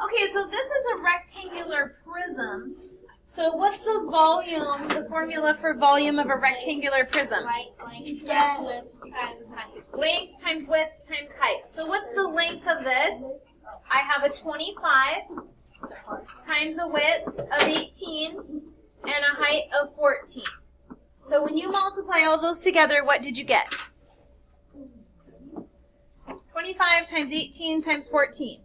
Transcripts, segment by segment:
Okay, so this is a rectangular prism. So what's the volume, the formula for volume of a rectangular prism? Length times width times height. Length times width times height. So what's the length of this? I have a 25 times a width of 18 and a height of 14. So when you multiply all those together, what did you get? 25 times 18 times 14.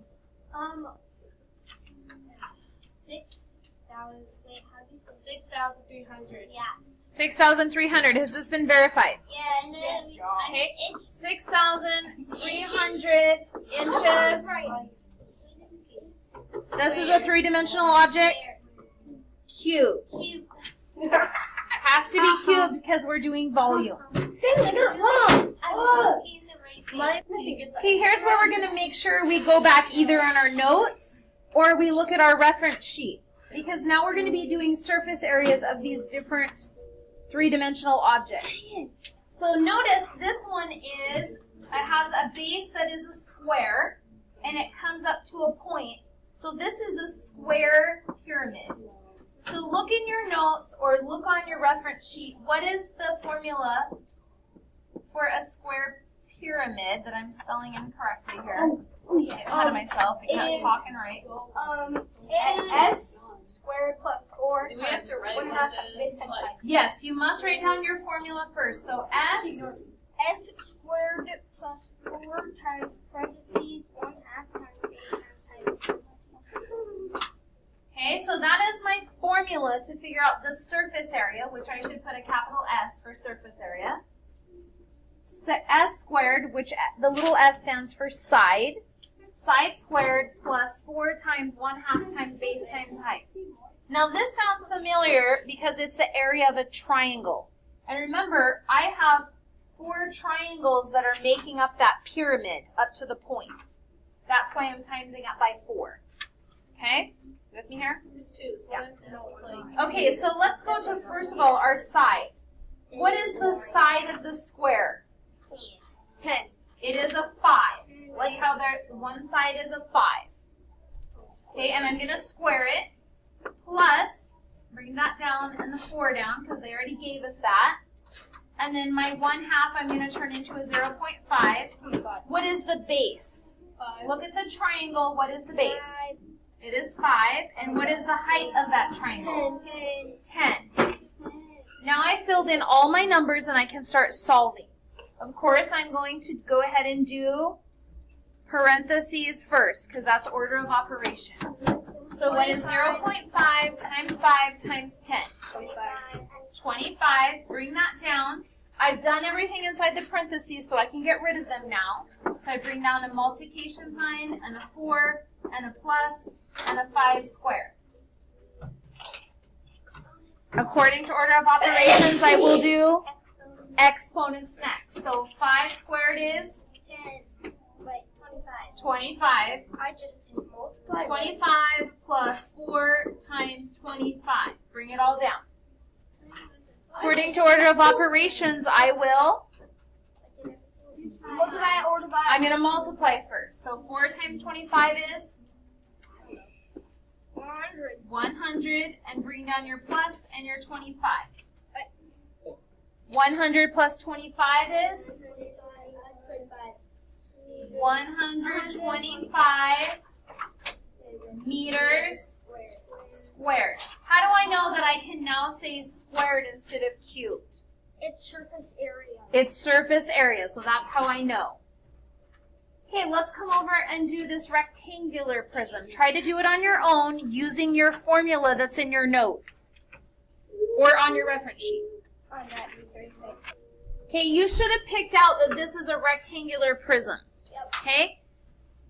6,000. Wait, how do you say 6,300. Yeah. 6,300. Has this been verified? Yes. Okay. 6,300 inches. This is a three-dimensional object. Cubed. Has to be cubed because we're doing volume. Okay, here's where we're going to make sure we go back either on our notes or we look at our reference sheet. Because now we're going to be doing surface areas of these different three-dimensional objects. So notice this one it has a base that is a square, and it comes up to a point. So this is a square pyramid. So look in your notes or look on your reference sheet. What is the formula for a square pyramid that I'm spelling incorrectly here? Get ahead of myself. I'm not talking right. S squared plus 4. Do we have to write what it is? Yes, you must write down your formula first. So S squared plus 4 times parentheses 1/2 times 8 times. Okay, so that is my formula to figure out the surface area, which I should put a capital S for surface area. S squared, which the little s stands for side. Side squared plus 4 times 1/2 times base times height. Now this sounds familiar because it's the area of a triangle. And remember, I have 4 triangles that are making up that pyramid up to the point. That's why I'm timesing it by 4. Okay? You with me here? It's 2. So Yeah. like Okay, so let's go to, first of all, our side. What is the side of the square? 10. It is a 5. Like how one side is a 5. Okay, and I'm going to square it. Plus, bring that down and the 4 down because they already gave us that. And then my 1/2 I'm going to turn into a 0.5. What is the base? 5. Look at the triangle. What is the base? It is 5. And what is the height of that triangle? 10. Now I filled in all my numbers and I can start solving. Of course, I'm going to go ahead and do parentheses first because that's order of operations. So what is 0.5 times 5 times 10? 25. Bring that down. I've done everything inside the parentheses so I can get rid of them now. So I bring down a multiplication sign and a 4 and a plus and a 5 squared. According to order of operations, I will do exponents next. So 5 squared is 25. I just didn't multiply. 25 plus 4 times 25. Bring it all down. According to order of operations, I will, Multiply order by. I'm going to multiply first. So 4 times 25 is 100. 100, and bring down your plus and your 25. 100 plus 25 is 125 meters squared. How do I know that I can now say squared instead of cubed? It's surface area. It's surface area, so that's how I know. Okay, let's come over and do this rectangular prism. Try to do it on your own using your formula that's in your notes or on your reference sheet. On that B36. Okay, you should have picked out that this is a rectangular prism. Yep. Okay?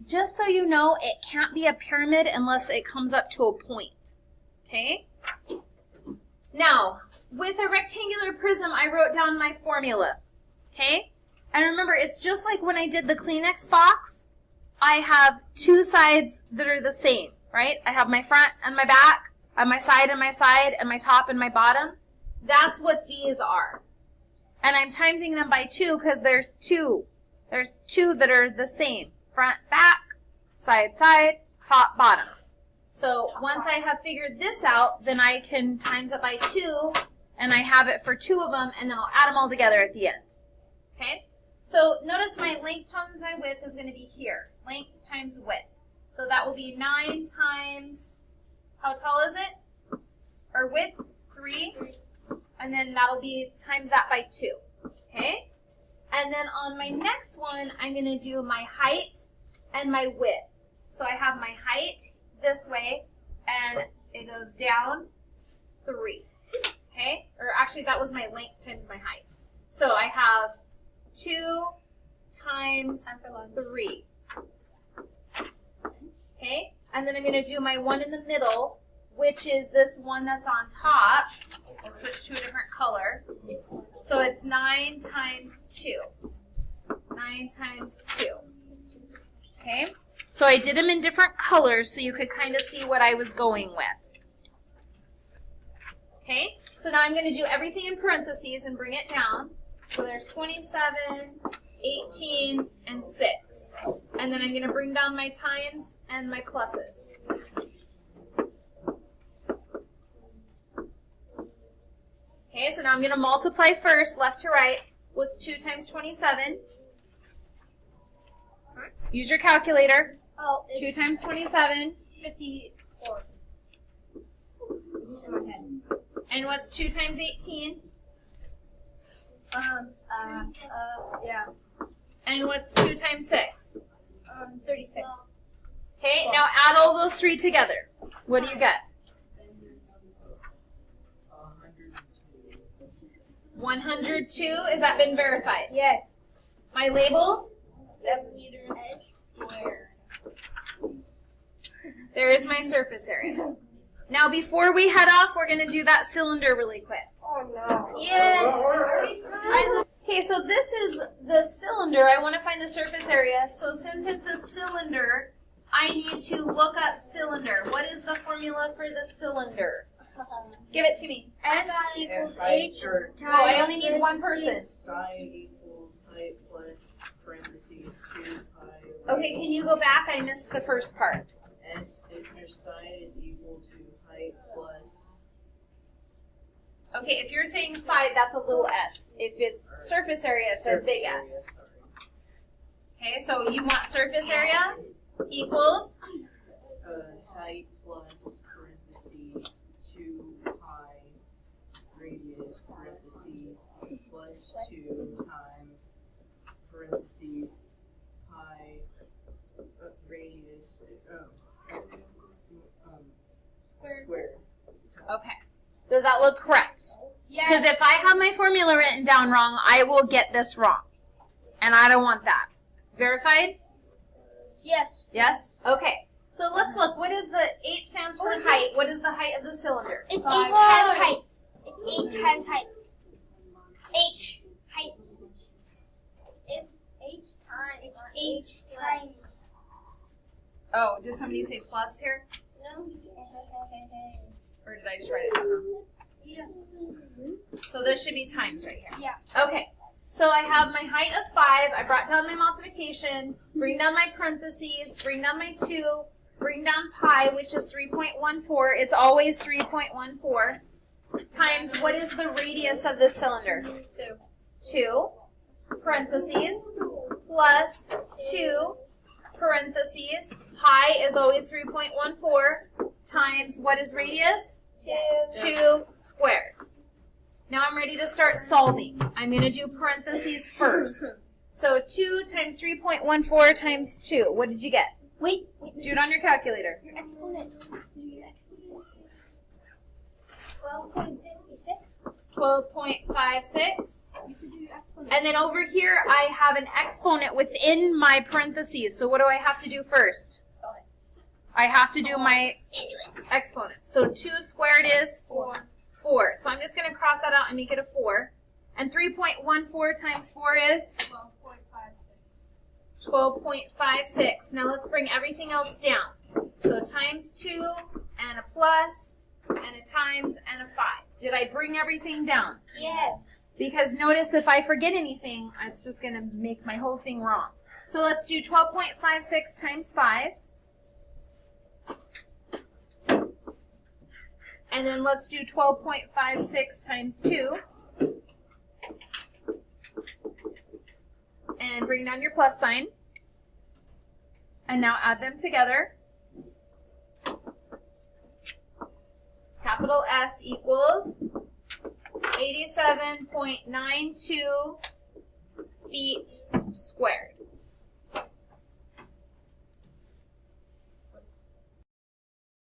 Just so you know, it can't be a pyramid unless it comes up to a point. Okay? Now, with a rectangular prism, I wrote down my formula. Okay? And remember, it's just like when I did the Kleenex box. I have 2 sides that are the same, right? I have my front and my back. I have my side, and my top and my bottom. That's what these are. And I'm timesing them by 2 because there's 2. There's 2 that are the same. Front, back, side, top, bottom. So once I have figured this out, then I can times it by 2, and I have it for 2 of them, and then I'll add them all together at the end. Okay? So notice my length times my width is going to be here. Length times width. So that will be 9 times, how tall is it? Or width? 3. And then that'll be times that by 2. Okay? And then on my next one, I'm going to do my height and my width. So I have my height this way, and it goes down 3. Okay? Or actually, that was my length times my height. So I have 2 times 3. Okay? And then I'm going to do my one in the middle, which is this one that's on top. I'll switch to a different color. So it's 9 times 2. 9 times 2. Okay? So I did them in different colors so you could kind of see what I was going with. Okay? So now I'm going to do everything in parentheses and bring it down. So there's 27, 18, and 6. And then I'm going to bring down my times and my pluses. Okay, so now I'm going to multiply first, left to right. What's 2 times 27? Use your calculator. Oh, 2 times 27. 54. In my head. And what's 2 times 18? Yeah. And what's 2 times 6? 36. Okay, now add all those 3 together. What do you get? 102. Has that been verified? Yes. My label? 7 meters squared. There is my surface area. Now before we head off, we're going to do that cylinder really quick. Oh no. Yes. Okay, so this is the cylinder. I want to find the surface area. So since it's a cylinder, I need to look up cylinder. What is the formula for the cylinder? Give it to me. S equals H times. Oh, I only need one person. Side equals height plus parentheses 2 pi. Okay, can you go back? I missed the first part. S if your side is equal to height plus. Okay, if you're saying side, that's a little s. If it's surface area, it's a big S. Okay, so you want surface area equals? Height plus parentheses 2 pi radius parentheses plus 2 times parentheses pi radius square. Okay. Does that look correct? Because if I have my formula written down wrong, I will get this wrong. And I don't want that. Verified? Yes. Yes? Okay. So let's look. What is the H stands for height? What is the height of the cylinder? It's 8 times height. It's 8 times height. H height. It's H times. It's H times. Oh, did somebody say plus here? No. Or did I just write it down wrong? So this should be times right here. Yeah. Okay. So I have my height of 5. I brought down my multiplication. Bring down my parentheses. Bring down my 2. Bring down pi, which is 3.14. It's always 3.14. Times what is the radius of this cylinder? 2. Parentheses. Plus 2. Parentheses. Pi is always 3.14. Times what is radius? 2 squared. Now I'm ready to start solving. I'm going to do parentheses first. So 2 times 3.14 times 2. What did you get? Wait. Do it on your calculator. Your exponent. 12.56. 12.56. And then over here I have an exponent within my parentheses. So what do I have to do first? I have to do my exponents. So 2 squared is 4. So I'm just going to cross that out and make it a 4. And 3.14 times 4 is? 12.56. Now let's bring everything else down. So times 2 and a plus and a times and a 5. Did I bring everything down? Yes. Because notice if I forget anything, it's just going to make my whole thing wrong. So let's do 12.56 times 5. And then let's do 12.56 times 2. And bring down your plus sign. And now add them together. Capital S equals 87.92 feet squared.